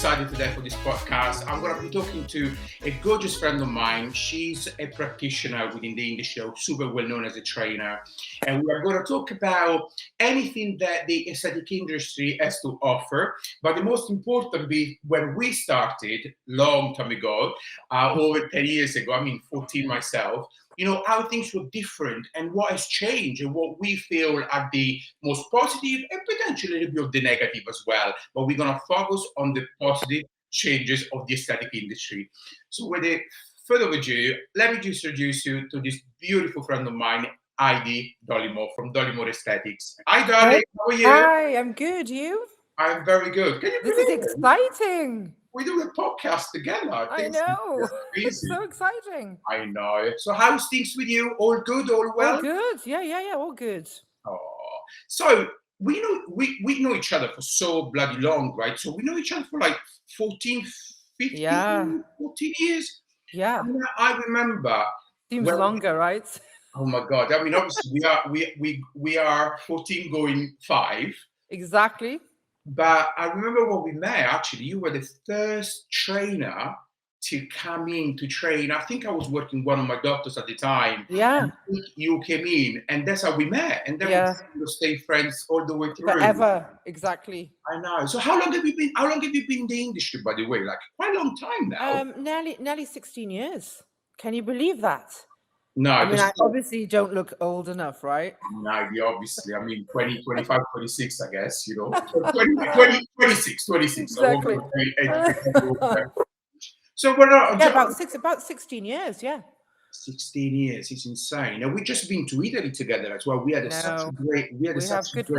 excited today for this podcast. I'm going to be talking to a gorgeous friend of mine. She's a practitioner within the industry, super well known as a trainer. And we are going to talk about anything that the aesthetic industry has to offer. But the most important bit, when we started long time ago, over 10 years ago, 14 myself, how things were different and what has changed and what we feel are the most positive and potentially a little bit of the negative as well. But we're going to focus on the positive changes of the aesthetic industry. So without further ado, let me just introduce you to this beautiful friend of mine, Heidi Dollimore from Dollimore Aesthetics. Hi, darling. How are you? Hi, I'm good. You? I'm very good. Can you This believe is it? exciting. We do a podcast together. I know. It's so exciting. I know. So how's things with you? All good? All well? All good. Yeah. All good. Oh, so we know each other for so bloody long, right? So we know each other for like 14, 15, 14 years. Yeah. I remember. Seems longer, right? Oh my God. Obviously we are 14 going 5. Exactly. But I remember when we met, actually, you were the first trainer to come in to train. I think I was working one of my doctors at the time. Yeah. You came in, and that's how we met. And then we stayed friends all the way through. Forever. Exactly. I know. So how long have you been in the industry, by the way? Like quite a long time now. Nearly 16 years. Can you believe that? No, I obviously don't look old enough, right? No, obviously. 20, 25, 26, I guess, 20, 26. Exactly. So we're not... about 16 years, yeah. 16 years, it's insane. And we've just been to Italy together as well. We had such a great... We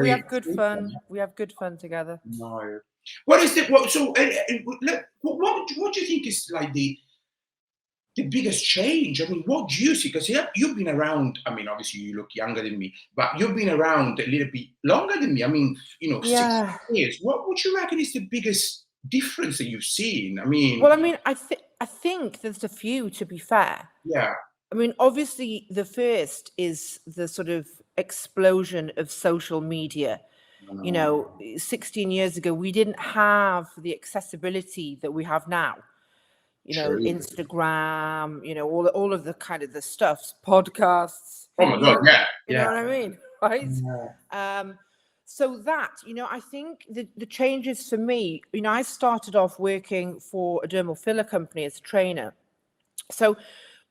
have good fun. We have good fun together. No. What is it? What do you think is like the biggest change? What do you see? Because you've been around. Obviously you look younger than me, but you've been around a little bit longer than me. 16 years. What would you reckon is the biggest difference that you've seen? I think there's a few, to be fair. Yeah. Obviously the first is the sort of explosion of social media. 16 years ago, we didn't have the accessibility that we have now. Instagram, all of the kind of the stuff, podcasts. Oh my God, yeah. You know what I mean? Right? Yeah. So that, I think the changes for me, I started off working for a dermal filler company as a trainer. So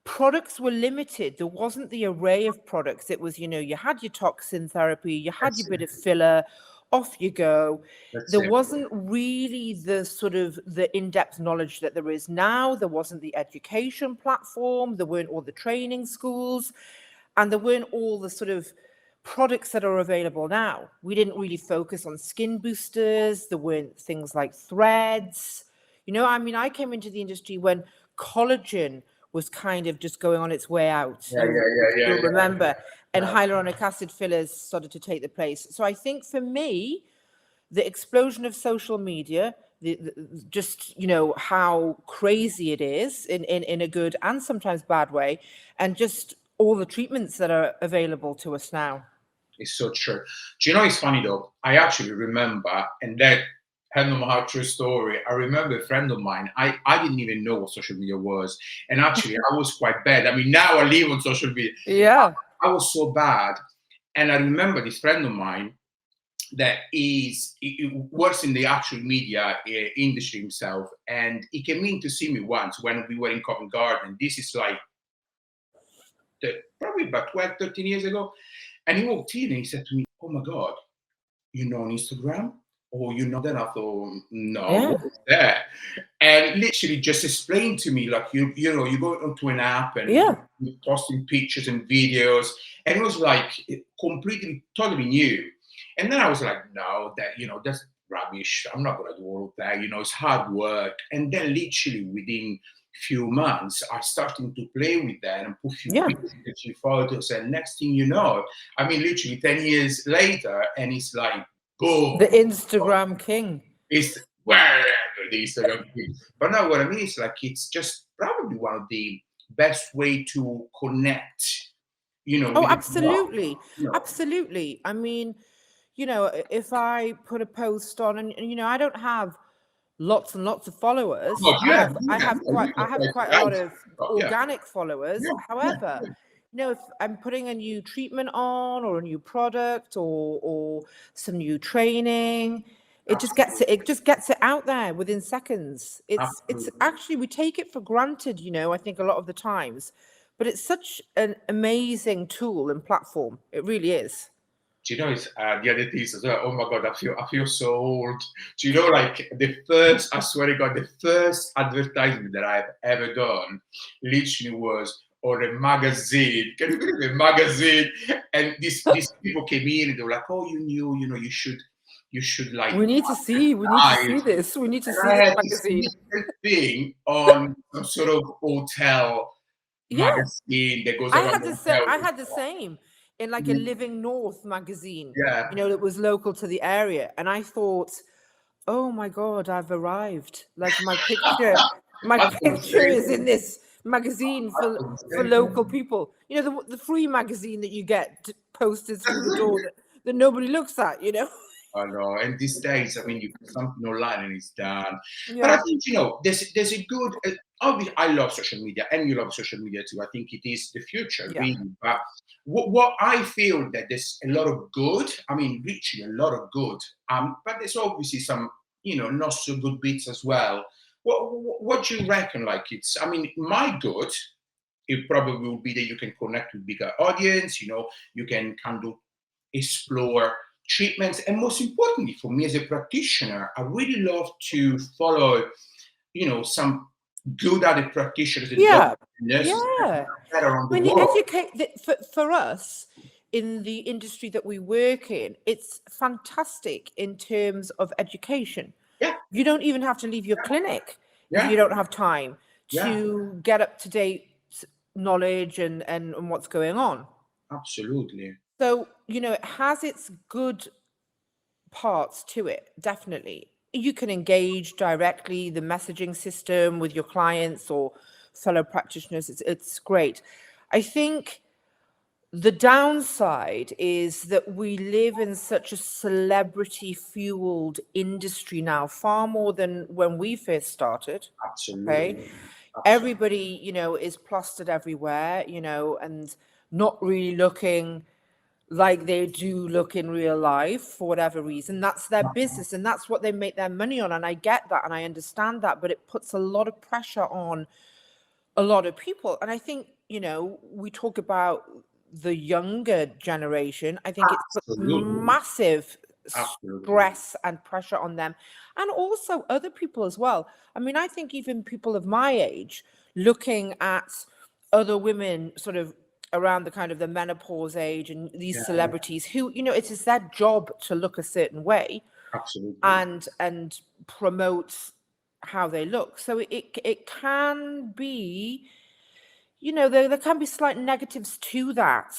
products were limited. There wasn't the array of products. It was, you had your toxin therapy, you had your bit of filler, off you go. There wasn't really the sort of the in-depth knowledge that there is now. There wasn't the education platform. There weren't all the training schools, and there weren't all the sort of products that are available now. We didn't really focus on skin boosters. There weren't things like threads. I came into the industry when collagen was kind of just going on its way out. You'll remember. And hyaluronic acid fillers started to take the place. So I think for me, the explosion of social media, just, how crazy it is in a good and sometimes bad way, and just all the treatments that are available to us now. It's so true. Do you know, it's funny though, I actually remember, and that had no more true story. I remember a friend of mine, I didn't even know what social media was. And actually I was quite bad. Now I live on social media. Yeah. I was so bad. And I remember this friend of mine that he works in the actual media industry himself. And he came in to see me once when we were in Covent Garden. This is like probably about 12, 13 years ago. And he walked in and he said to me, "Oh my God, on Instagram? Oh, that?" I thought, no, what is that? And literally just explained to me, like, you go onto an app and you're posting pictures and videos. And it was like completely, totally new. And then I was like, no, that's rubbish. I'm not going to do all of that. It's hard work. And then literally within few months, I started to play with that and put a few photos. And next thing you know, literally 10 years later, and it's like, boom. The Instagram king. It's wherever the Instagram king. But no, what I mean is like, it's just probably one of the best way to connect, Oh, absolutely. Absolutely. If I put a post on and I don't have lots and lots of followers. Well, yeah, I have quite a lot of yeah, organic followers. yeah, However, yeah. if I'm putting a new treatment on, or a new product, or some new training, it just gets it out there within seconds. It's actually, we take it for granted, I think a lot of the times, but it's such an amazing tool and platform. It really is. Do you know, it's the other things as well? Oh my God, I feel so old. Do you know, like I swear to God, the first advertisement that I've ever done literally was on a magazine. Can you believe it? Magazine. And these people came in and they were like, oh, you should like. We need to see this. We need to see I this had magazine. this thing on some sort of hotel magazine that goes I around had the the same in like a hotel. Living North magazine, Yeah. that was local to the area. And I thought, oh my God, I've arrived. Like my picture is in this magazine for local people. The free magazine that you get posted through the door that nobody looks at, I know. And these days, I mean, you put something online and it's done. Yeah. But I think, there's a good, obviously, I love social media and you love social media too. I think it is the future, really. But what I feel that there's a lot of good, I mean, literally a lot of good, but there's obviously some, not so good bits as well. What do you reckon? Like I mean, my good, it probably will be that you can connect with bigger audience, you can kind of explore treatments. And most importantly, for me as a practitioner, I really love to follow, some good other practitioners and nurses that are around the world. Educate for us in the industry that we work in, it's fantastic in terms of education. Yeah. You don't even have to leave your clinic if you don't have time to get up to date knowledge and what's going on. Absolutely. So, it has its good parts to it, definitely. You can engage directly the messaging system with your clients or fellow practitioners. It's great. I think the downside is that we live in such a celebrity-fueled industry now, far more than when we first started. Absolutely. Okay? Everybody, is plastered everywhere, and not really looking like they do look in real life for whatever reason. That's their business and that's what they make their money on. And I get that and I understand that, but it puts a lot of pressure on a lot of people. And I think, we talk about the younger generation. I think it's put massive stress and pressure on them, and also other people as well. I mean, I think even people of my age looking at other women sort of around the kind of the menopause age and these celebrities who, it is their job to look a certain way and promote how they look. So it can be, there can be slight negatives to that.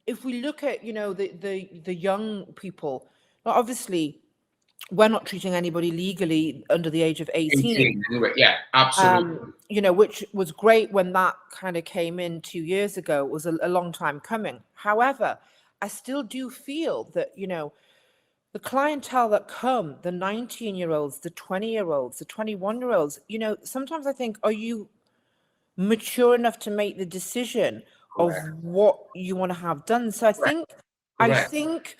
If we look at, the young people, well, obviously we're not treating anybody legally under the age of 18. Yeah, absolutely. Which was great when that kind of came in 2 years ago. It was a long time coming. However, I still do feel that, the clientele that come, the 19-year-olds, the 20-year-olds, the 21-year-olds, sometimes I think, are you mature enough to make the decision of what you want to have done? So I think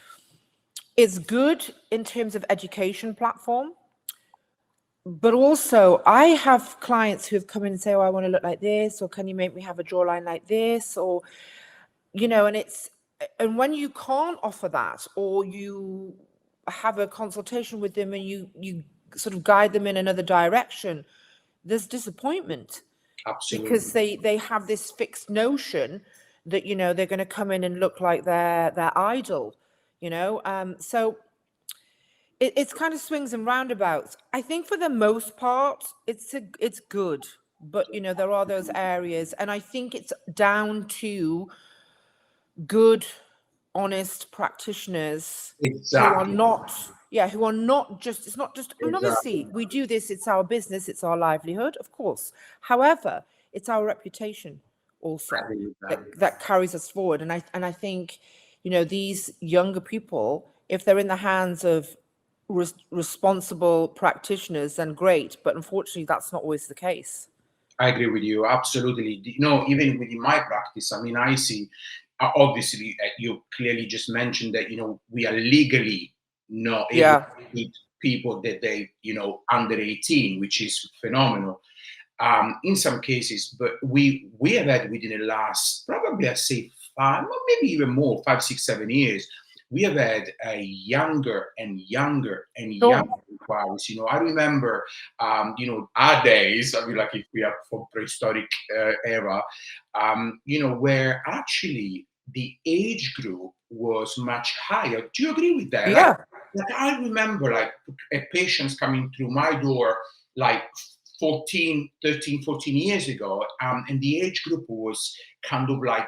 it's good in terms of education platform, but also I have clients who have come in and say, oh, I want to look like this, or can you make me have a jawline like this, or and when you can't offer that, or you have a consultation with them and you sort of guide them in another direction, there's disappointment. Absolutely. Because they have this fixed notion that, they're going to come in and look like their idol, so it's kind of swings and roundabouts. I think for the most part, it's good, but there are those areas, and I think it's down to good, honest practitioners who are not just, it's not just, I mean, obviously we do this, it's our business, it's our livelihood, of course. However, it's our reputation also that carries us forward. And I think, these younger people, if they're in the hands of responsible practitioners, then great. But unfortunately, that's not always the case. I agree with you. Absolutely. Even within my practice, I mean, I see, obviously, you clearly just mentioned that, we are legally not able to meet people that they, under 18, which is phenomenal. In some cases, but we have had within the last, probably I'd say 5, or maybe even more, 5, 6, 7 years, we have had a younger and younger and younger inquiries. I remember, our days, I mean, like if we are from prehistoric era, where actually the age group was much higher. Do you agree with that? Yeah. Like I remember like patients coming through my door, like 13, 14 years ago, and the age group was kind of like,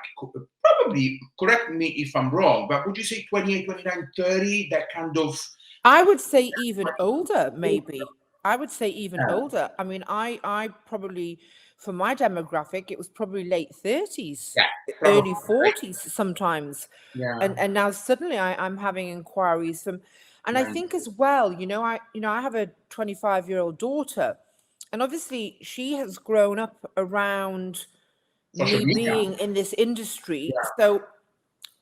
probably, correct me if I'm wrong, but would you say 28, 29, 30, that kind of? I would say even older, maybe. I would say even older. I mean, I probably, for my demographic, it was probably late 30s, early 40s sometimes. Yeah. And now suddenly I'm having inquiries from, and I think as well, I have a 25-year-old daughter, and obviously she has grown up around me being in this industry. So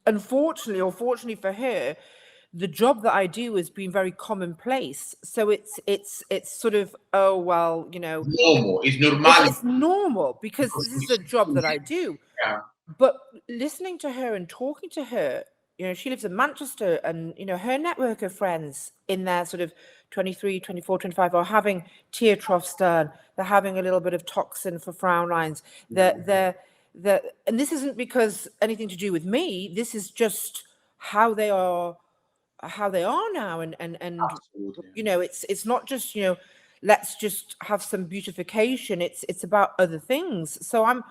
unfortunately, or fortunately for her, the job that I do has been very commonplace. So it's sort of, oh well, normal. It's normal. It's normal because this is the job that I do. Yeah. But listening to her and talking to her, she lives in Manchester, and her network of friends in their sort of 23, 24, 25 are having tear troughs done. They're having a little bit of toxin for frown lines. And this isn't because anything to do with me. This is just how they are now, and it's not just let's just have some beautification. It's about other things. So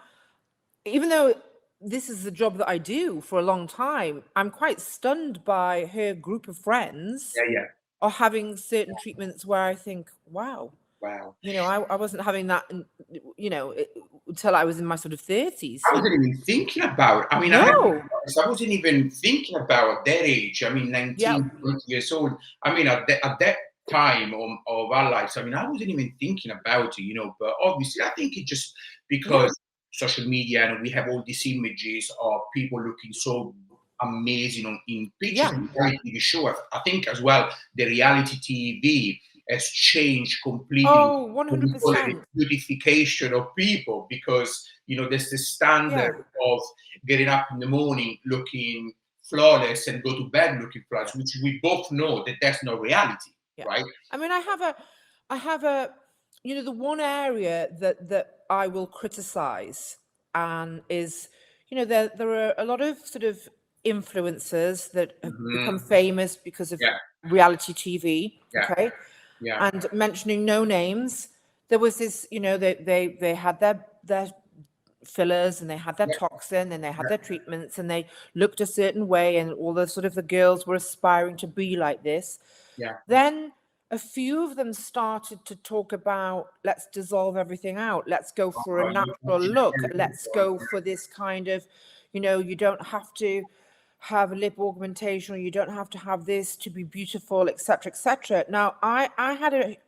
even though this is the job that I do for a long time, I'm quite stunned by her group of friends are having certain treatments where I think, wow, I wasn't having that until I was in my sort of 30s. I wasn't even thinking about, I mean, I wasn't even thinking about that age. I mean, 19, 20 years old. I mean, at that time of our lives, I mean, I wasn't even thinking about it, but obviously I think it's just because social media, and we have all these images of people looking so amazing in pictures and reality show. I think as well, the reality TV has changed completely. Oh, 100%. Beautification of people, because there's the standard of getting up in the morning looking flawless and go to bed looking flawless, which we both know that that's not reality, right? I mean, I have a the one area that I will criticize, and is there are a lot of sort of influencers that have become famous because of reality TV. Okay. And mentioning no names, there was this, they had their fillers, and they had their toxin, and they had their treatments, and they looked a certain way, and all the sort of the girls were aspiring to be like this. Then a few of them started to talk about, let's dissolve everything out, let's go for a natural look, let's go for this kind of, you don't have to have lip augmentation, or you don't have to have this to be beautiful, etc., etc. Now, I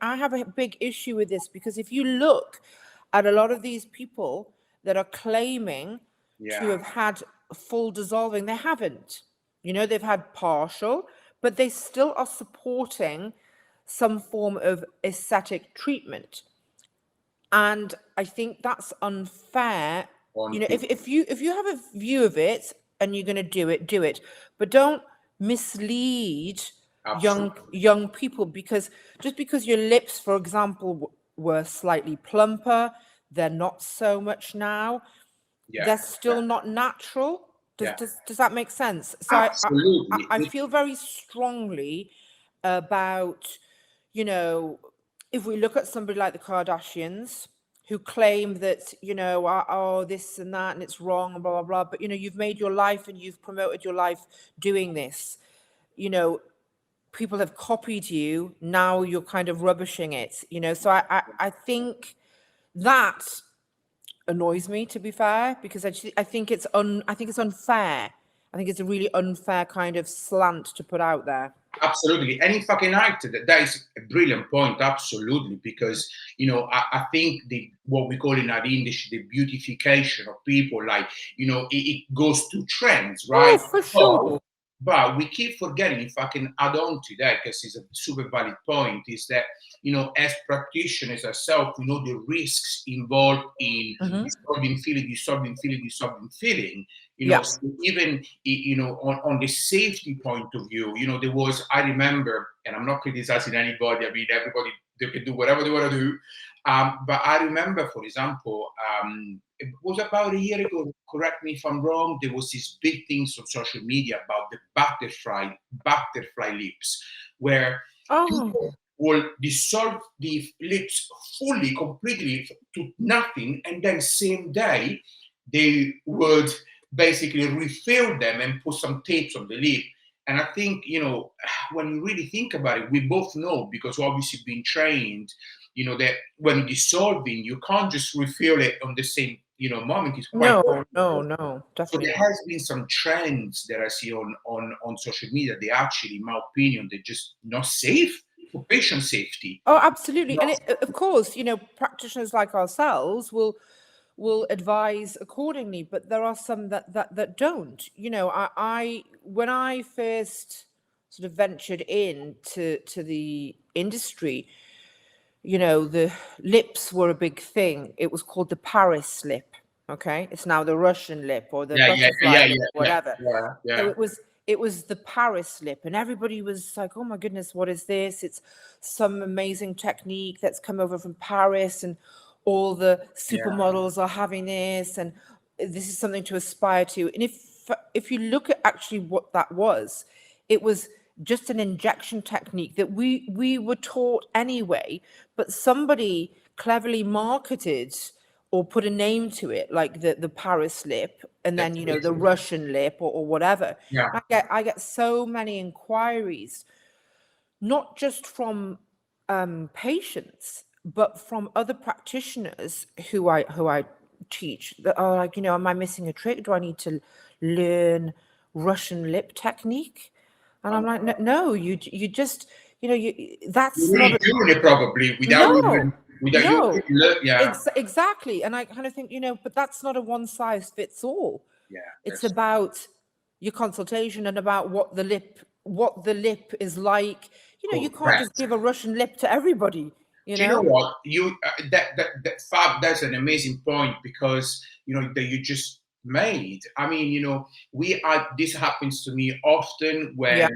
have a big issue with this, because if you look at a lot of these people that are claiming to have had full dissolving, they haven't. They've had partial, but they still are supporting some form of aesthetic treatment. And I think that's unfair. If you have a view of it and you're going to do it, but don't mislead young people, because just because your lips, for example, were slightly plumper, they're not so much now. They're still not natural. Does that make sense? So I feel very strongly about, if we look at somebody like the Kardashians, who claim that, oh, this and that, and it's wrong, and blah, blah, blah. But, you've made your life, and you've promoted your life doing this. People have copied you. Now you're kind of rubbishing it, So I think that annoys me, to be fair, because I think it's unfair. I think it's a really unfair kind of slant to put out there. Absolutely. And in fucking that is a brilliant point. Absolutely. Because, I think what we call in our English, the beautification of people, like, it goes to trends, Oh, right? for sure. But we keep forgetting, if I can add on to that, because it's a super valid point, is that, as practitioners ourselves, we know the risks involved in dissolving feeling. So even, on the safety point of view, I remember, and I'm not criticizing anybody, I mean, everybody, they can do whatever they want to do. But I remember, for example, it was about a year ago, correct me if I'm wrong, there was these big things on social media about the butterfly lips, where people will dissolve the lips fully, completely to nothing, and then same day they would basically refill them and put some tapes on the lip. And I think, when you really think about it, we both know, because we've obviously been trained, that when dissolving, you can't just refill it on the same, moment. It's quite No, so definitely there not. has been some trends that I see on social media. They actually, in my opinion, they're just not safe for patient safety. Oh, absolutely. Not And of course, practitioners like ourselves will advise accordingly, but there are some that don't. I when I first sort of ventured into the industry, the lips were a big thing. It was called the Paris lip. Okay, it's now the Russian lip or the butterfly lip, whatever. So it was the Paris lip, and everybody was like, "Oh my goodness, what is this? It's some amazing technique that's come over from Paris, and all the supermodels are having this, and this is something to aspire to." And if you look at actually what that was, it was just an injection technique that we were taught anyway, but somebody cleverly marketed or put a name to it, like the Paris lip, and then the Russian lip or whatever. Yeah. I get so many inquiries, not just from patients, but from other practitioners who I teach, that are like, am I missing a trick? Do I need to learn Russian lip technique? And I'm like, no, you just, that's You're not really doing it probably without no, no, yeah. exactly. And I kind of think, but that's not a one size fits all. Yeah. It's about your consultation and about what the lip is like. You can't just give a Russian lip to everybody. Do you know what Fab? That's an amazing point, because that you just made. I mean, we are. This happens to me often when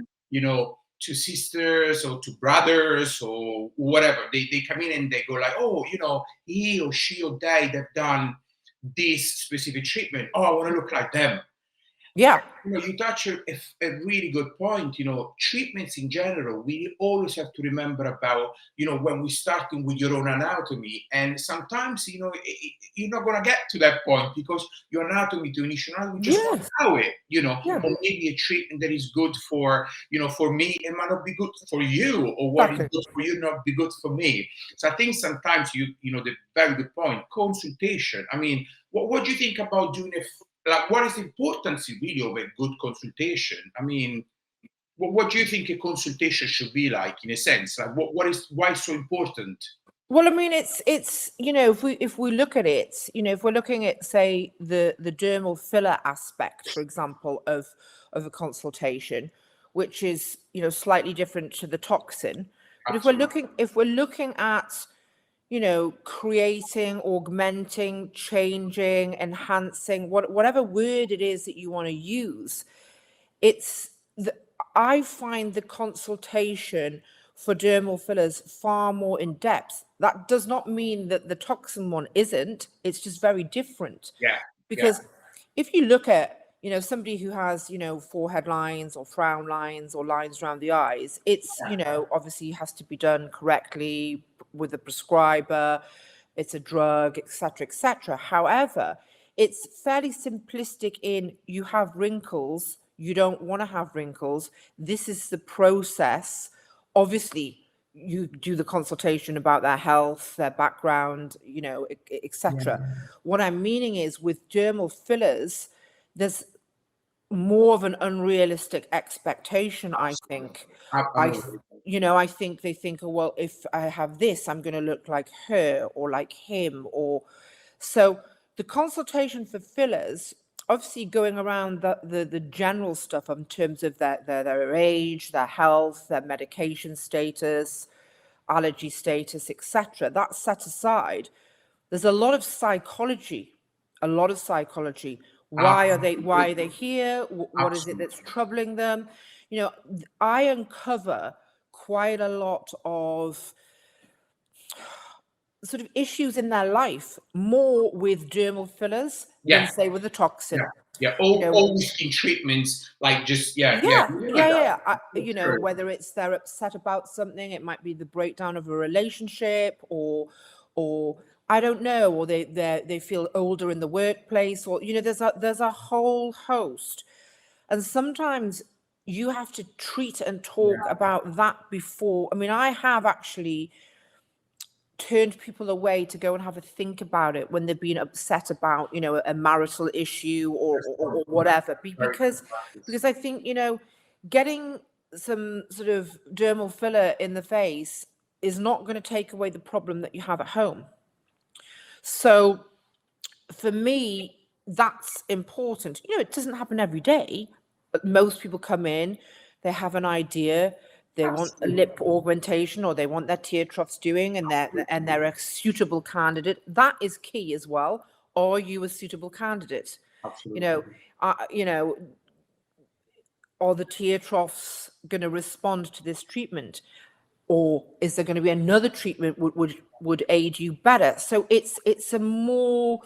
two sisters or two brothers or whatever, they come in and they go like, oh, he or she or they've done this specific treatment. Oh, I want to look like them. Yeah. You touch a really good point. Treatments in general, we always have to remember about, when we're starting with your own anatomy. And sometimes, you're not going to get to that point because your anatomy, to initial anatomy, just won't allow it, or maybe a treatment that is good for, for me, it might not be good for you, or what is good for you not be good for me. So I think sometimes the very good point, consultation. I mean, what do you think about doing like, what is the importance really of a good consultation? I mean, what do you think a consultation should be like, in a sense? Like, why so important? Well, I mean, it's if we look at it, if we're looking at, say, the dermal filler aspect, for example, of a consultation, which is slightly different to the toxin. But if we're looking at creating, augmenting, changing, enhancing, whatever word it is that you want to use, I find the consultation for dermal fillers far more in depth. That does not mean that the toxin one isn't. It's just very different. Yeah. Because if you look at somebody who has forehead lines or frown lines or lines around the eyes, it's obviously has to be done correctly with a prescriber. It's a drug, etc., etc. However, it's fairly simplistic in you have wrinkles, you don't want to have wrinkles. This is the process. Obviously, you do the consultation about their health, their background, etc. What I'm meaning is, with dermal fillers, there's more of an unrealistic expectation, I think. I think they think, oh, well, if I have this, I'm going to look like her or like him. Or so the consultation for fillers, obviously going around the general stuff in terms of their age, their health, their medication status, allergy status, etc. That's set aside. There's a lot of psychology. Why are they here? What is it that's troubling them? I uncover quite a lot of sort of issues in their life, more with dermal fillers than say with the toxin. All skin treatments, like just whether it's they're upset about something, it might be the breakdown of a relationship, or I don't know, or they feel older in the workplace, or there's a whole host, and sometimes you have to treat and talk about that before. I mean, I have actually turned people away to go and have a think about it when they've been upset about a marital issue or whatever, because I think getting some sort of dermal filler in the face is not going to take away the problem that you have at home. So for me, that's important. It doesn't happen every day, but most people come in, they have an idea, they want a lip augmentation, or they want their tear troughs doing, and they're a suitable candidate. That is key as well. Are you a suitable candidate? Absolutely. Are the tear troughs going to respond to this treatment, or is there going to be another treatment would aid you better? So it's a more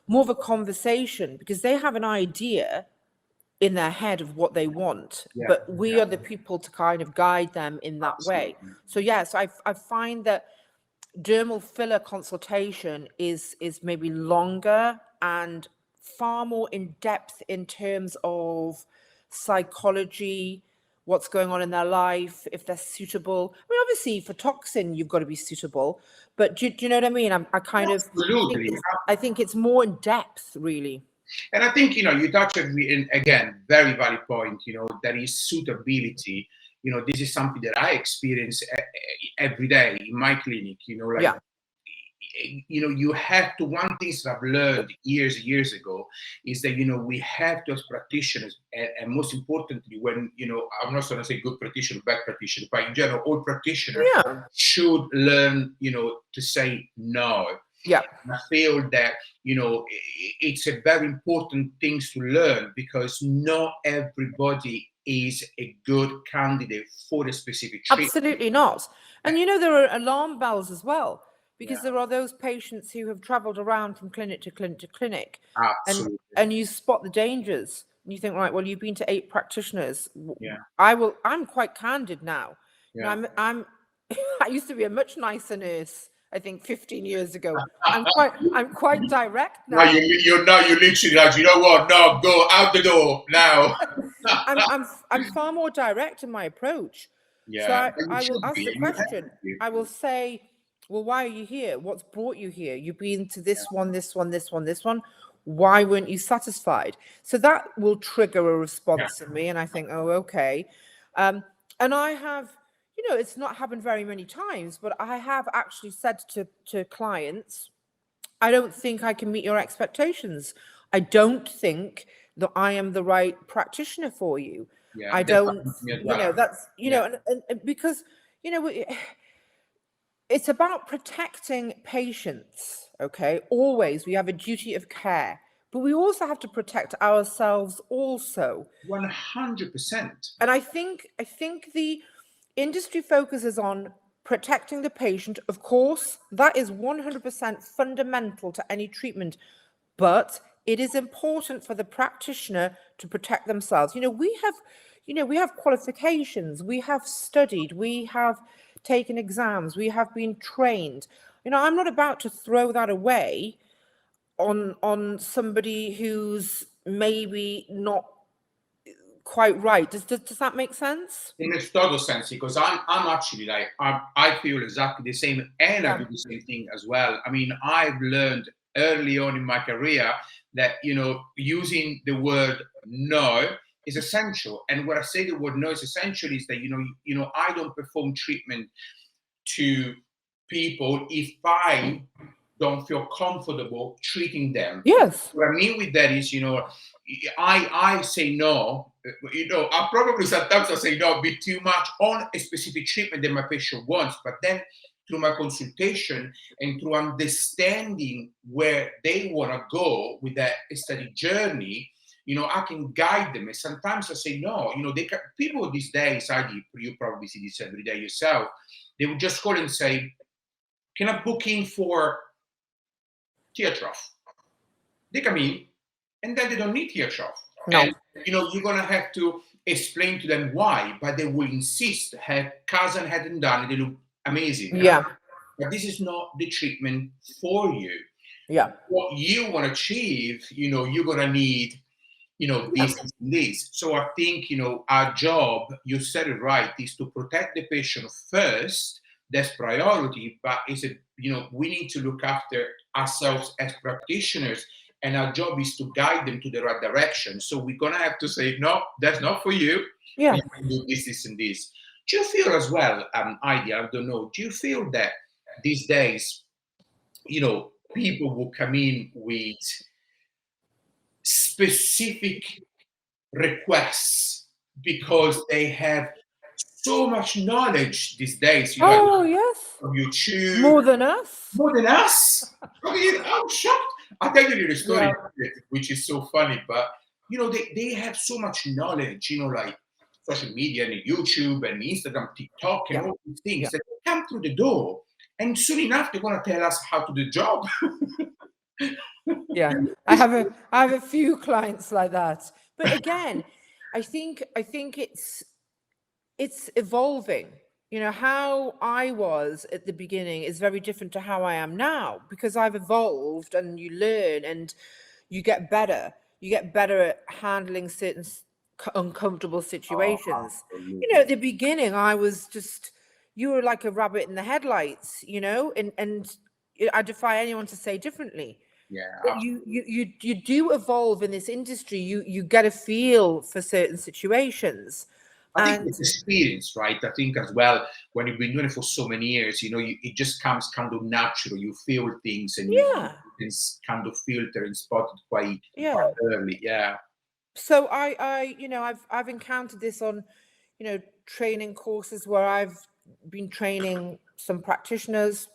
of a conversation, because they have an idea in their head of what they want, but we are the people to kind of guide them in that way. So yes, I find that dermal filler consultation is maybe longer and far more in depth in terms of psychology, what's going on in their life, if they're suitable. I mean, obviously for toxin, you've got to be suitable, but do you know what I mean? I think it's more in depth, really. And I think, you touched on, again, very valid point, that is suitability. This is something that I experience every day in my clinic, you have to, one thing that I've learned years ago is that, we have to, as practitioners, and most importantly, when, I'm not going to say good practitioner, bad practitioner, but in general, all practitioners should learn, to say no. Yeah. I feel that, it's a very important thing to learn, because not everybody is a good candidate for a specific treatment. Absolutely not. And, there are alarm bells as well, because there are those patients who have traveled around from clinic to clinic to clinic. Absolutely. And you spot the dangers. And you think, right, well, you've been to 8 practitioners. I'm quite candid now. I used to be a much nicer nurse, I think 15 years ago. I'm quite direct now. No, you're literally like, you know what? No, go out the door now. I'm far more direct in my approach. Yeah. So I will ask the question. I will say, well, why are you here? What's brought you here? You've been to this one, this one, this one, this one. Why weren't you satisfied? So that will trigger a response in me, and I think, oh, okay. And I have, it's not happened very many times, but I have actually said to clients, I don't think I can meet your expectations. I don't think that I am the right practitioner for you. I don't, that's, and because, it's about protecting patients, okay? Always, we have a duty of care, but we also have to protect ourselves also. 100%. And I think the industry focuses on protecting the patient. Of course, that is 100% fundamental to any treatment, but it is important for the practitioner to protect themselves. We have qualifications, we have studied, we have taken exams, we have been trained. I'm not about to throw that away on somebody who's maybe not quite right. Does that make sense? It makes total sense, because I'm actually like, I feel exactly the same, and I do the same thing as well. I mean, I've learned early on in my career that, using the word no is essential. And when I say the word no is essential is that, I don't perform treatment to people if I don't feel comfortable treating them. Yes. What I mean with that is, I say no. I probably sometimes I say no a bit too much on a specific treatment that my patient wants, but then through my consultation and through understanding where they want to go with that aesthetic journey, I can guide them. And sometimes I say no. People these days, Heidi, you probably see this every day yourself. They would just call and say, "Can I book in for tear trough?" They come in, and then they don't need tear trough. No. And you're gonna have to explain to them why, but they will insist. Her cousin hadn't done it; they look amazing. Yeah. But this is not the treatment for you. Yeah. What you want to achieve, you're gonna need, this and this. So I think, our job, you said it right, is to protect the patient first. That's priority, but we need to look after ourselves as practitioners, and our job is to guide them to the right direction. So we're gonna have to say, no, that's not for you. Yeah. You can do this and this. Do you feel as well, Heidi, I don't know, do you feel that these days, people will come in with specific requests because they have so much knowledge these days, Yes. on YouTube. More than us. I mean, I'm shocked. I'll tell you the story, which is so funny, but they have so much knowledge, like social media and YouTube and Instagram, TikTok, and all these things that come through the door, and soon enough they're gonna tell us how to do the job. Yeah, I have a few clients like that, but again, I think it's evolving. How I was at the beginning is very different to how I am now, because I've evolved, and you learn and you get better. You get better at handling certain uncomfortable situations. At the beginning, I was just, you were like a rabbit in the headlights, and I defy anyone to say differently. Yeah, but you do evolve in this industry. You get a feel for certain situations. I think it's experience, right? I think as well, when you've been doing it for so many years, it just comes kind of natural. You feel things, and you can kind of filter and spot it quite early. Yeah. So I've encountered this on, training courses where I've been training some practitioners,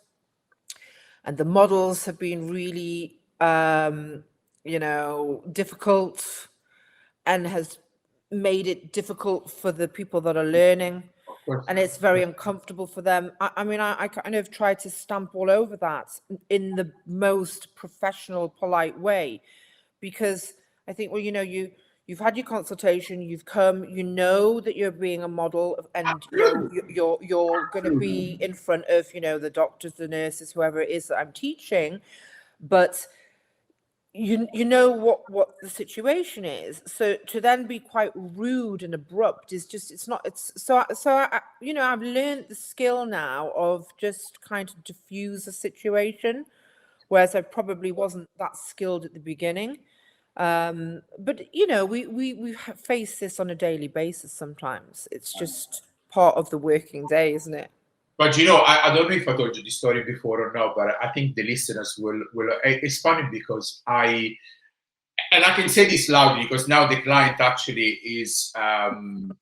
and the models have been really, difficult, and has made it difficult for the people that are learning, and it's very uncomfortable for them. I kind of try to stamp all over that in the most professional, polite way, because I think, you've had your consultation, you've come, that you're being a model, and you're going to be in front of the doctors, the nurses, whoever it is that I'm teaching, but you know what the situation is. So to then be quite rude and abrupt is just, I've learned the skill now of just kind of diffuse a situation, whereas I probably wasn't that skilled at the beginning. But we face this on a daily basis. Sometimes it's just part of the working day, isn't it? But I don't know if I told you this story before or not, but I think the listeners will. It's funny because and I can say this loudly because now the client actually is a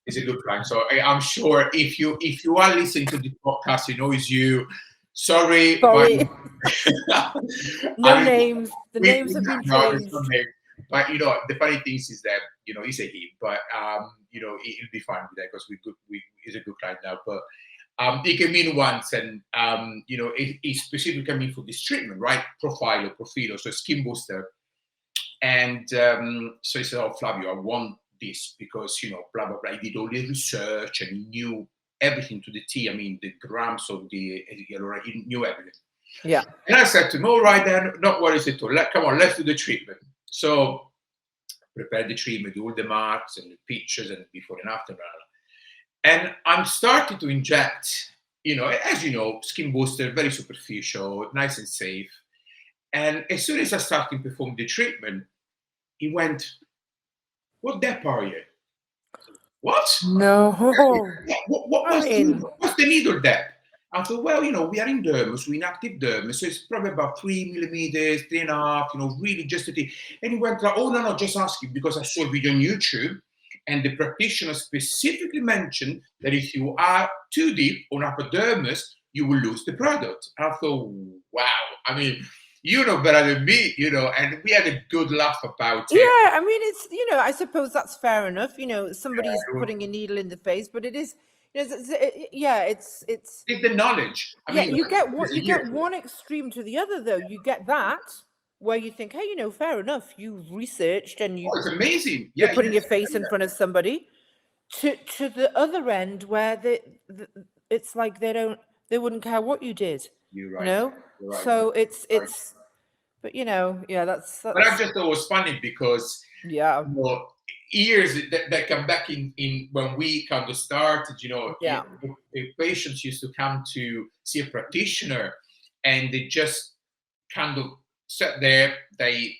good client. So I'm sure if you are listening to the podcast, it's you. Sorry. But no names. The names have been changed. But the funny thing is that he's a he, but he'll be fine with that because he's a good client now. But he came in once, and he specifically came in for this treatment, right? Profilo, so skin booster. And so he said, "Oh, Flavio, I want this because blah blah blah." He did all the research and he knew everything to the T. I mean, the grams of he knew everything. Yeah. And I said to him, "All right, then, not worries at all. Come on, let's do the treatment." So prepare the treatment, do all the marks and the pictures and before and after. And I'm starting to inject, as skin booster, very superficial, nice and safe. And as soon as I started to perform the treatment, he went, what depth are you? What? No. What's the needle depth? I thought, well, we are in dermis, we're in active dermis, so it's probably about 3 millimeters, 3.5, really just a thing. And he went like, oh, no, just ask you, because I saw a video on YouTube, and the practitioner specifically mentioned that if you are too deep on upper dermis, you will lose the product. I thought, wow, I mean, you know better than me, and we had a good laugh about it. Yeah, I mean, it's, I suppose that's fair enough. Somebody's putting a needle in the face, but it is, it's the knowledge. I mean, you get one extreme to the other, though. You get that where you think, hey, fair enough. You've researched and it's amazing. You're putting your face in front of somebody. To the other end where it's like they wouldn't care what you did. You're right. You're right. So it's but that's. But I just thought it was funny because years that come back in when we kind of started, patients used to come to see a practitioner, and they just kind of sat there. They,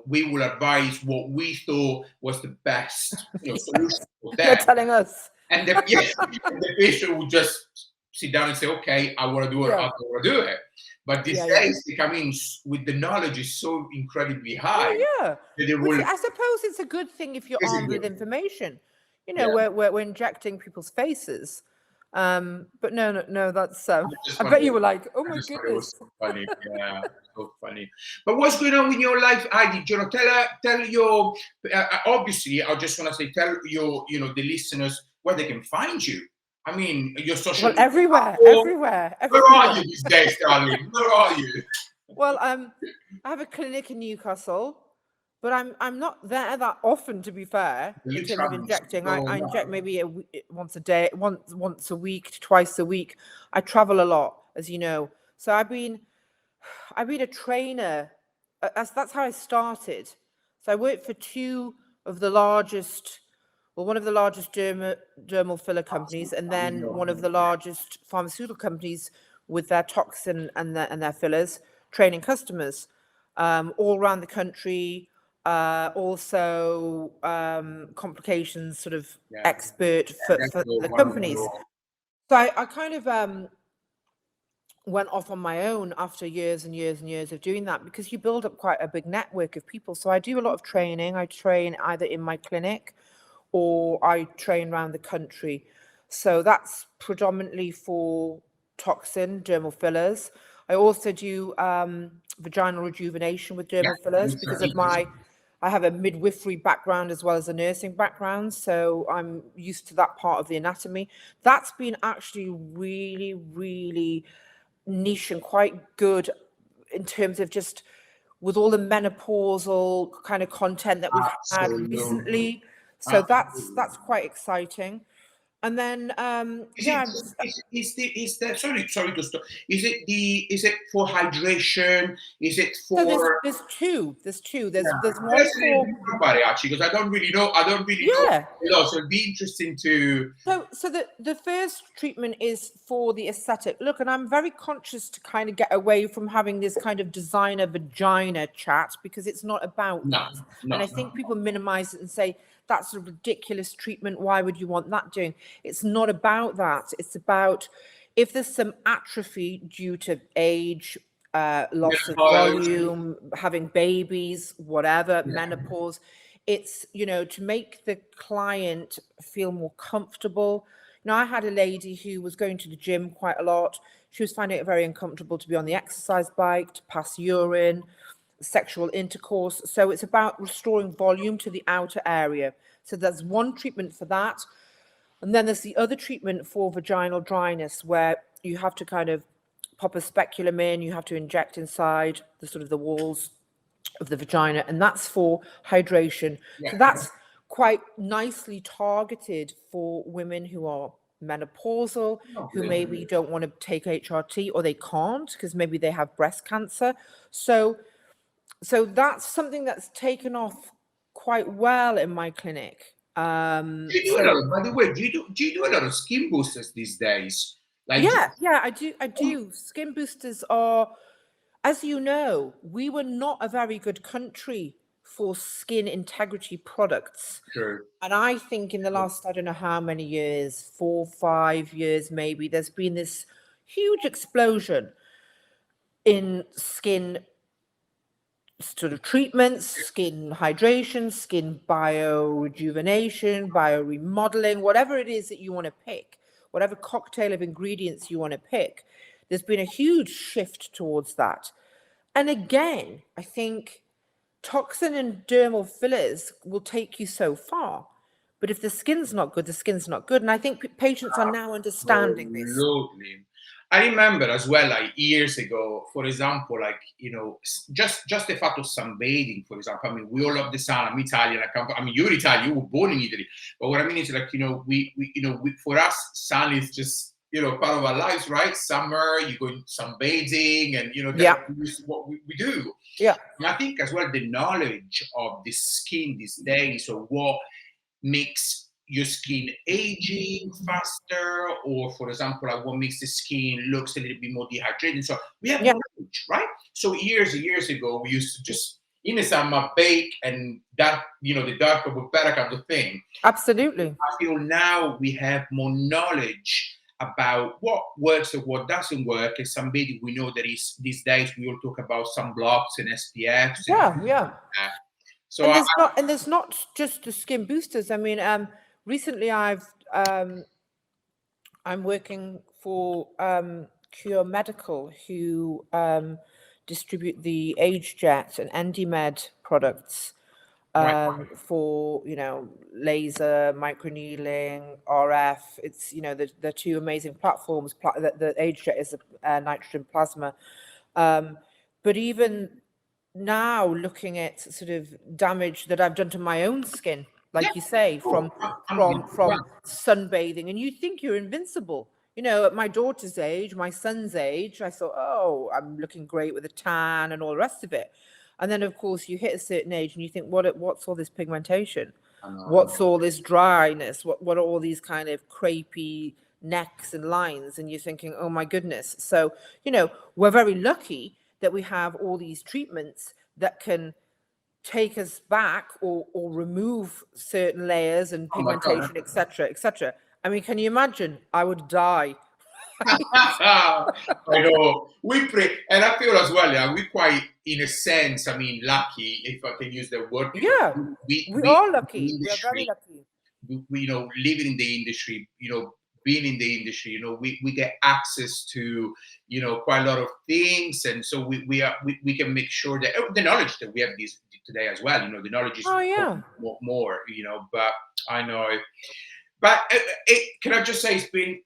we will advise what we thought was the best solution for them. They're telling us. And the patient would just sit down and say, okay, I want to do it, I want to do it. But these days, they come in with the knowledge is so incredibly high. I suppose it's a good thing if you're armed with information. We're injecting people's faces. But no, that's. I bet you were like, oh my goodness. It was so funny. Yeah, so funny. But what's going on in your life, Heidi? Tell your. Obviously, I just want to say, tell your, the listeners where they can find you. I mean, your social. Well, everywhere. Where are you these days, darling? Where are you? Well, I have a clinic in Newcastle, but I'm not there that often, to be fair. In terms of injecting, I inject maybe once a day, once a week, twice a week. I travel a lot, as you know. So I've been a trainer. That's how I started. So I worked for one of the largest dermal filler companies, and then one of the largest pharmaceutical companies with their toxin and their fillers, training customers all around the country. Also, complications sort of expert for the companies. So I kind of went off on my own after years and years and years of doing that, because you build up quite a big network of people. So I do a lot of training. I train either in my clinic or I train around the country. So that's predominantly for toxin, dermal fillers. I also do vaginal rejuvenation with dermal fillers because of I have a midwifery background as well as a nursing background. So I'm used to that part of the anatomy. That's been actually really, really niche and quite good in terms of just with all the menopausal kind of content that we've had recently. So that's quite exciting. And then sorry to stop. Is it for hydration? Is it for? So there's two. There's one for actually, because I don't really know. know. So it'd be interesting to. So the first treatment is for the aesthetic look, and I'm very conscious to kind of get away from having this kind of designer vagina chat, because it's not about that. And I think people minimize it and say, that's a ridiculous treatment. Why would you want that doing? It's not about that. It's about if there's some atrophy due to age, loss of volume, having babies, whatever, menopause. It's, to make the client feel more comfortable. I had a lady who was going to the gym quite a lot. She was finding it very uncomfortable to be on the exercise bike, to pass urine, sexual intercourse. So it's about restoring volume to the outer area. So there's one treatment for that. And then there's the other treatment for vaginal dryness, where you have to kind of pop a speculum in, you have to inject inside the sort of the walls of the vagina, and that's for hydration. So that's quite nicely targeted for women who are menopausal, who maybe don't want to take HRT, or they can't because maybe they have breast cancer. So that's something that's taken off quite well in my clinic. By the way, do you do a lot of skin boosters these days? I do. Skin boosters are, as you know, we were not a very good country for skin integrity products. Sure. And I think in the last, I don't know how many years, 4, 5 years maybe, there's been this huge explosion in skin sort of treatments, skin hydration, skin biorejuvenation, bioremodeling, whatever it is that you want to pick, whatever cocktail of ingredients you want to pick. There's been a huge shift towards that. And again, I think toxin and dermal fillers will take you so far. But if the skin's not good, the skin's not good. And I think patients are now understanding this. Absolutely. I remember as well, like years ago, for example, like, you know, just the fact of sunbathing, for example. I mean, we all love the sun. I'm Italian. I mean, you're Italian. You were born in Italy. But what I mean is, like, you know, for us, sun is just, you know, part of our lives, right? Summer, you go sunbathing, and, you know, that's what we do. Yeah. And I think as well, the knowledge of the skin these days, or what makes your skin aging faster, or for example, like what makes the skin looks a little bit more dehydrated. So we have knowledge, right? So years and years ago, we used to just in the summer bake, and that, you know, the darker but better kind of thing. Absolutely. I feel now we have more knowledge about what works and what doesn't work. And somebody we know that is these days we all talk about sunblocks and SPFs. So there's not just the skin boosters. I mean, recently I'm working for Cure Medical, who distribute the Age Jet and EndyMed products for, you know, laser, microneedling, RF. It's, you know, the two amazing platforms. The Age Jet is a nitrogen plasma, but even now looking at sort of damage that I've done to my own skin, like you say, from sunbathing, and you think you're invincible. You know, at my daughter's age, my son's age, I thought, oh, I'm looking great with a tan and all the rest of it. And then, of course, you hit a certain age and you think, what's all this pigmentation? What's all this dryness? What are all these kind of crepey necks and lines? And you're thinking, oh, my goodness. So, you know, we're very lucky that we have all these treatments that can take us back or remove certain layers and pigmentation, etc., etc. I mean, can you imagine? I would die. I know. We pray, and I feel as well, yeah, we're quite, in a sense, I mean, lucky, if I can use the word. Yeah, we are lucky. We're very lucky. We, you know, living in the industry, you know, being in the industry, you know, we get access to, you know, quite a lot of things, and so we can make sure that the knowledge that we have this today as well, you know, the knowledge is more, you know. But I know, but can I just say it's been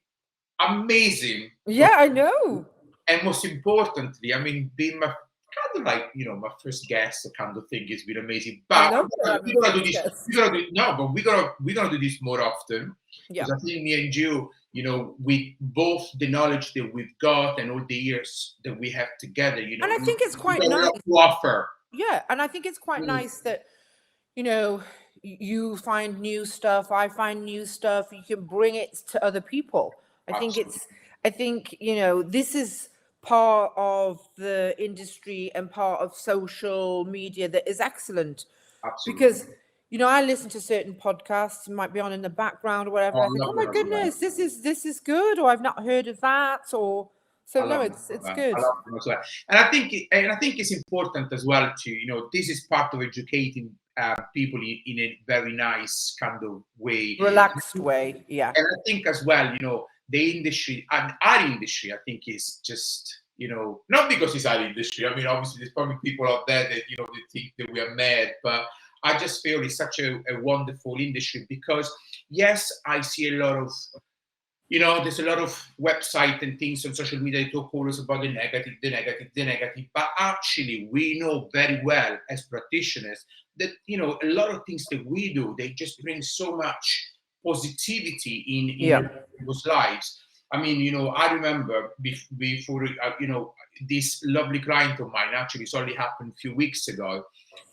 amazing. Yeah, I know. And most importantly, I mean, being my kind of like, you know, my first guest kind of thing has been amazing. But we're gonna do this. We're gonna do this more often. Because I think me and you know, we both the knowledge that we've got and all the years that we have together, you know. And I think it's quite nice to offer. Yeah, and I think it's quite nice that, you know, you find new stuff, I find new stuff, you can bring it to other people. I think, you know, this is part of the industry and part of social media that is excellent. Absolutely. Because, you know, I listen to certain podcasts, it might be on in the background or whatever. I think, oh my goodness, this is good, or I've not heard of that, or so no, it's good. And I think it's important as well to, you know, this is part of educating people in a very nice kind of way, relaxed way. Yeah. And I think as well, you know, the industry and our industry, I think, is just, you know, not because it's our industry. I mean, obviously, there's probably people out there that, you know, they think that we are mad, but I just feel it's such a wonderful industry because, yes, I see a lot of, you know, there's a lot of websites and things on social media that talk always about the negative, but actually we know very well as practitioners that, you know, a lot of things that we do, they just bring so much positivity in people's lives. I mean, you know, I remember before, you know, this lovely client of mine, actually, it's only happened a few weeks ago,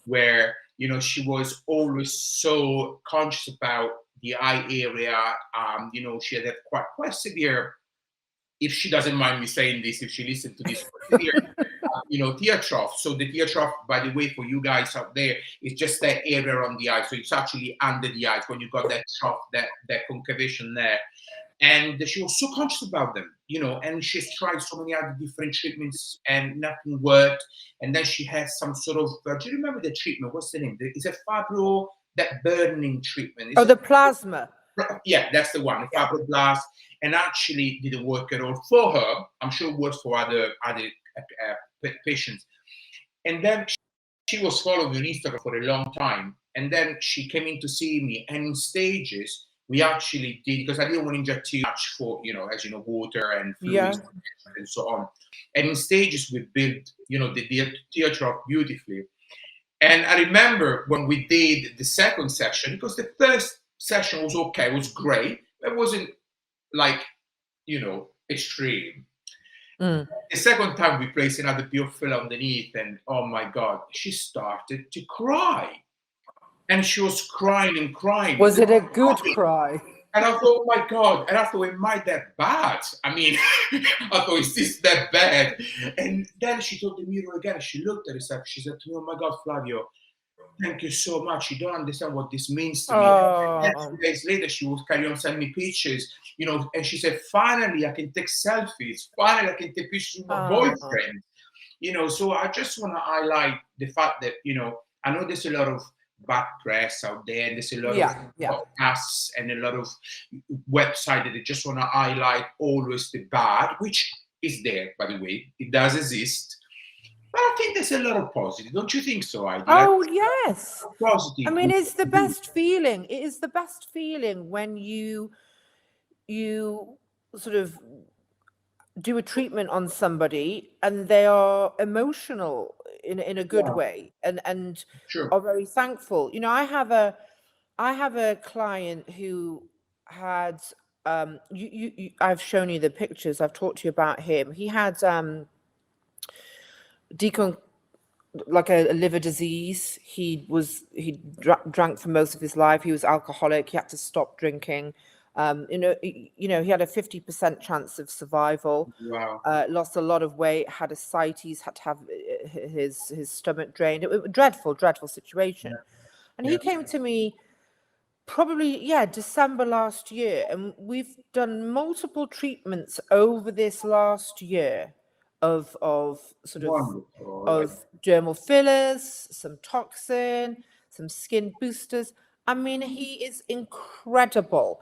where, you know, she was always so conscious about the eye area. You know, she had quite severe, if she doesn't mind me saying this, if she listened to this, severe tear trough. So the tear trough, by the way, for you guys out there, is just that area on the eye. So it's actually under the eyes when you got that trough, that concavation there. And she was so conscious about them, and she's tried so many other different treatments and nothing worked. And then she had some sort of, do you remember the treatment? What's the name? Is it fibro, that burning treatment? The plasma. Yeah, that's the one, the fibroblast. And actually didn't work at all for her. I'm sure it works for other patients. And then she was following me on Instagram for a long time. And then she came in to see me, and in stages, we actually did, because I didn't want to inject too much for, as you know, water and fluids and so on. And in stages, we built, the tear trough beautifully. And I remember when we did the second session, because the first session was okay, it was great. It wasn't like, extreme. The second time we placed another pure filler underneath, and oh my God, she started to cry. And she was crying and crying. Was it a good cry? And I thought, oh my God. And I thought, am I that bad? I mean, I thought, is this that bad? And then she told the mirror again. She looked at herself. She said to me, oh my God, Flavio, thank you so much. You don't understand what this means to me. And 2 days later, she would carry on sending me pictures, and she said, finally, I can take selfies. Finally, I can take pictures with my boyfriend. So I just want to highlight the fact that, I know there's a lot of bad press out there, and there's a lot of podcasts and a lot of websites that they just want to highlight always the bad, which is there, by the way. It does exist. But I think there's a lot of positive. Don't you think so, Heidi? Yes. Positive. I mean, it's the best feeling. It is the best feeling when you sort of do a treatment on somebody and they are emotional in a good way and are very thankful. I have a client who had I've shown you the pictures. I've talked to you about him. He had like a liver disease. He drank for most of his life. He was alcoholic. He had to stop drinking. He had a 50% chance of survival. Wow. Lost a lot of weight, had ascites, had to have his stomach drained. It was a dreadful situation. And he came to me probably, December last year. And we've done multiple treatments over this last year of sort of dermal fillers, some toxin, some skin boosters. I mean, he is incredible.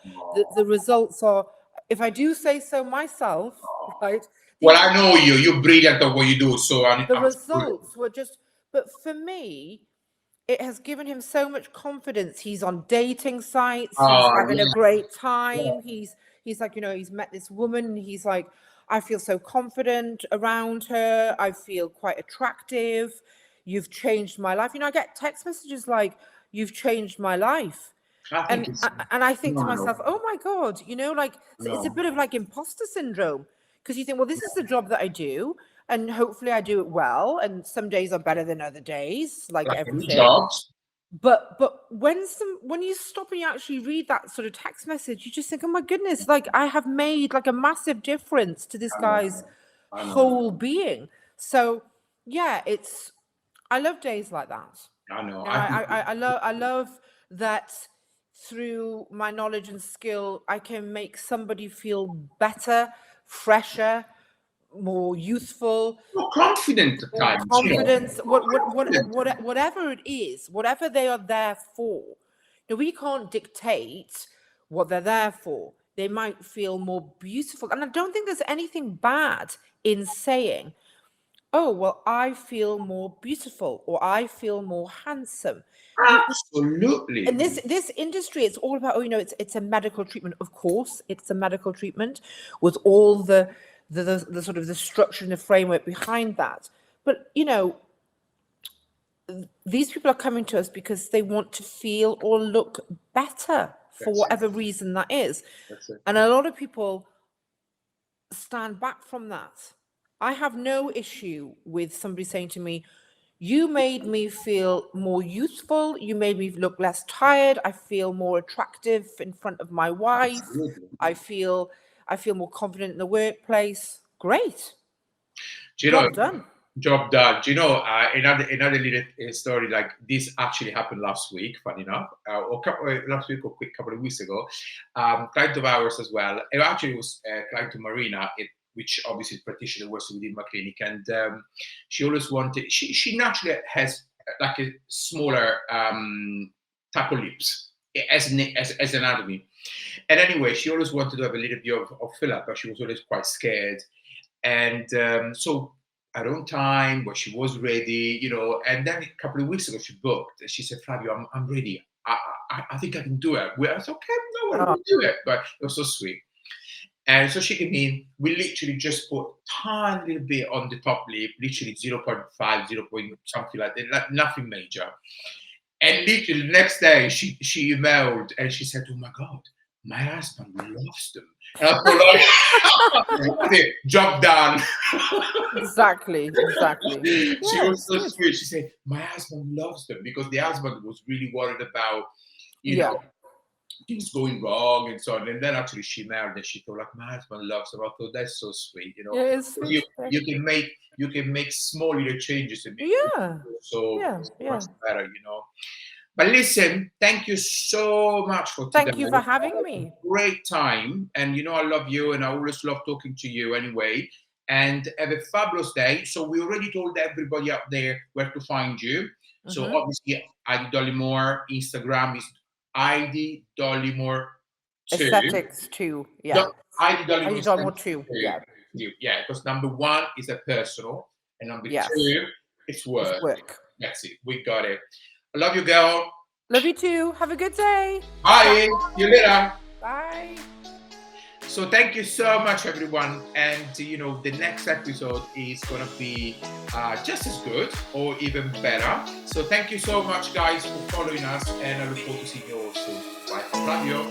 The results are, if I do say so myself, right? Well, I know you. You're brilliant at what you do. So the results were just, but for me, it has given him so much confidence. He's on dating sites. He's having a great time. He's like, he's met this woman. And he's like, I feel so confident around her. I feel quite attractive. You've changed my life. I get text messages like, you've changed my life. And I think to myself, oh my God, it's a bit of like imposter syndrome, because you think, well, this is the job that I do, and hopefully I do it well. And some days are better than other days, like everything. But when you stop and you actually read that sort of text message, you just think, oh my goodness, like I have made like a massive difference to this guy's whole being. So I love days like that. I know. I love that through my knowledge and skill, I can make somebody feel better, fresher, more youthful, more confident at times. Confidence, whatever it is, whatever they are there for. We can't dictate what they're there for. They might feel more beautiful. And I don't think there's anything bad in saying, oh, well, I feel more beautiful, or I feel more handsome. Absolutely. And this industry, it's all about, it's a medical treatment. Of course, it's a medical treatment with all the sort of the structure and the framework behind that. But, these people are coming to us because they want to feel or look better for whatever reason that is. And a lot of people stand back from that. I have no issue with somebody saying to me, you made me feel more youthful. You made me look less tired. I feel more attractive in front of my wife. Absolutely. I feel more confident in the workplace. Great. Job done. Job done. Do you know, another little story like this actually happened last week, funny enough, last week or quick couple of weeks ago. Client of ours as well. It actually was a client to Marina, which obviously is practitioner works within my clinic. And she always wanted, she naturally has like a smaller type of lips as anatomy. And anyway, she always wanted to have a little bit of fill up, but she was always quite scared. And so at own time, where she was ready, and then a couple of weeks ago she booked. And she said, Flavio, I'm ready. I think I can do it. I said, okay, no, I will do it. But it was so sweet. And so she came in. We literally just put a tiny little bit on the top lip, literally 0.5, 0. Something like that, like nothing major. And literally the next day she emailed and she said, oh my God, my husband loves them. And I thought, like, job done. Exactly. She was so sweet. She said, my husband loves them, because the husband was really worried about, you know, things going wrong and so on. And then actually she married and she thought, like, my husband loves them. I thought, that's so sweet, Yeah, it's sweet. You can make small little changes and make it so much better, But listen, thank you so much for today. Thank you for having me. Great time. And I love you, and I always love talking to you anyway. And have a fabulous day. So we already told everybody out there where to find you. So obviously, Heidi Dollimore, Instagram is Heidi Dollimore 2. Aesthetics 2, yeah. Heidi Dollimore 2, yeah. Yeah, because number 1 is a personal, and number 2, it's work. That's it. We got it. I love you, girl. Love you too. Have a good day. Bye. See you later. Bye. So thank you so much, everyone. And, the next episode is going to be just as good or even better. So thank you so much, guys, for following us. And I look forward to seeing you all soon. Bye from Flavio.